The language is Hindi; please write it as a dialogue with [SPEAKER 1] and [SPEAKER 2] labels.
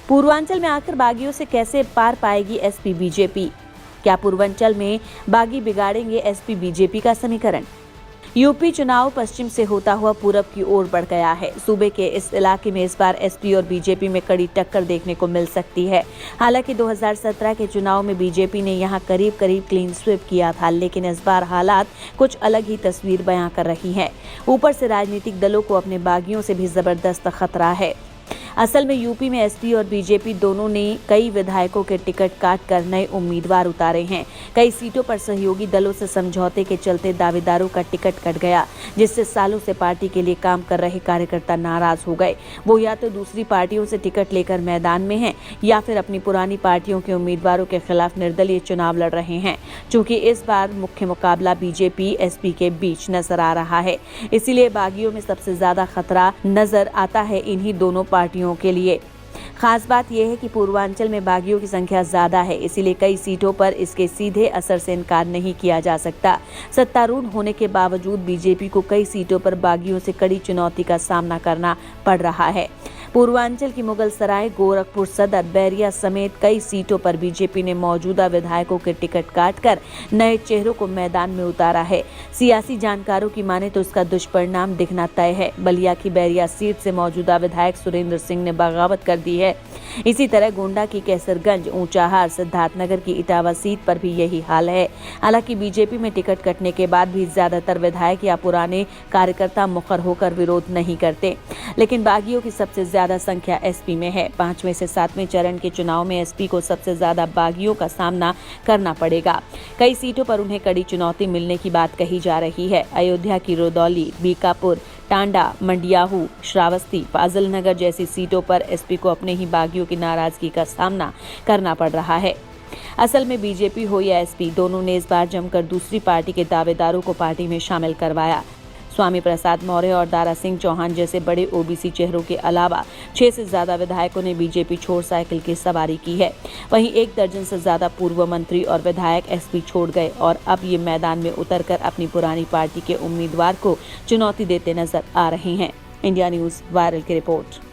[SPEAKER 1] पूर्वांचल में आकर बागियों से कैसे पार पाएगी एसपी बीजेपी? क्या पूर्वांचल में बागी बिगाड़ेंगे एसपी बीजेपी का समीकरण? यूपी चुनाव पश्चिम से होता हुआ पूरब की ओर बढ़ गया है। सूबे के इस इलाके में इस बार एसपी और बीजेपी में कड़ी टक्कर देखने को मिल सकती है। हालांकि 2017 के चुनाव में बीजेपी ने यहां करीब क्लीन स्वीप किया था, लेकिन इस बार हालात कुछ अलग ही तस्वीर बयां कर रही है। ऊपर से राजनीतिक दलों को अपने बागियों से भी जबरदस्त खतरा है। असल में यूपी में एसपी और बीजेपी दोनों ने कई विधायकों के टिकट काट कर नए उम्मीदवार उतारे हैं। कई सीटों पर सहयोगी दलों से समझौते के चलते दावेदारों का टिकट कट गया, जिससे सालों से पार्टी के लिए काम कर रहे कार्यकर्ता नाराज हो गए। वो या तो दूसरी पार्टियों से टिकट लेकर मैदान में हैं या फिर अपनी पुरानी पार्टियों के उम्मीदवारों के खिलाफ निर्दलीय चुनाव लड़ रहे हैं। चूंकि इस बार मुख्य मुकाबला बीजेपी एसपी के बीच नजर आ रहा है, इसीलिए बागियों में सबसे ज्यादा खतरा नजर आता है इन्हीं दोनों पार्टियों के लिए। खास बात यह है कि पूर्वांचल में बागियों की संख्या ज्यादा है, इसीलिए कई सीटों पर इसके सीधे असर से इनकार नहीं किया जा सकता। सत्तारूढ़ होने के बावजूद बीजेपी को कई सीटों पर बागियों से कड़ी चुनौती का सामना करना पड़ रहा है। पूर्वांचल की मुगलसराय, गोरखपुर सदर, बैरिया समेत कई सीटों पर बीजेपी ने मौजूदा विधायकों के टिकट काटकर नए चेहरों को मैदान में उतारा है। सियासी जानकारों की माने तो इसका दुष्परिणाम दिखना तय है। बलिया की बैरिया सीट से मौजूदा विधायक सुरेंद्र सिंह ने बगावत कर दी है। इसी तरह गोंडा की कैसरगंज, ऊंचाहार, सिद्धार्थनगर की इटावा सीट पर भी यही हाल है। हालांकि बीजेपी में टिकट कटने के बाद भी ज्यादातर विधायक या पुराने कार्यकर्ता मुखर होकर विरोध नहीं करते, लेकिन बागियों की सबसे ज्यादा संख्या एसपी में है। 5वें से 7वें चरण के चुनाव में एसपी को सबसे ज्यादा बागियों का सामना करना पड़ेगा। कई सीटों पर उन्हें कड़ी चुनौती मिलने की बात कही जा रही है। अयोध्या की रुदौली, बीकापुर, टांडा, मंडियाहू, श्रावस्ती, फाजिलनगर जैसी सीटों पर एसपी को अपने ही बागियों की नाराजगी का सामना करना पड़ रहा है। असल में बीजेपी हो या एसपी, दोनों ने इस बार जमकर दूसरी पार्टी के दावेदारों को पार्टी में शामिल करवाया। स्वामी प्रसाद मौर्य और दारा सिंह चौहान जैसे बड़े ओबीसी चेहरों के अलावा 6 से ज्यादा विधायकों ने बीजेपी छोड़ साइकिल की सवारी की है। वहीं 1 दर्जन से ज्यादा पूर्व मंत्री और विधायक एसपी छोड़ गए और अब ये मैदान में उतरकर अपनी पुरानी पार्टी के उम्मीदवार को चुनौती देते नजर आ रहे हैं। इंडिया न्यूज वायरल की रिपोर्ट।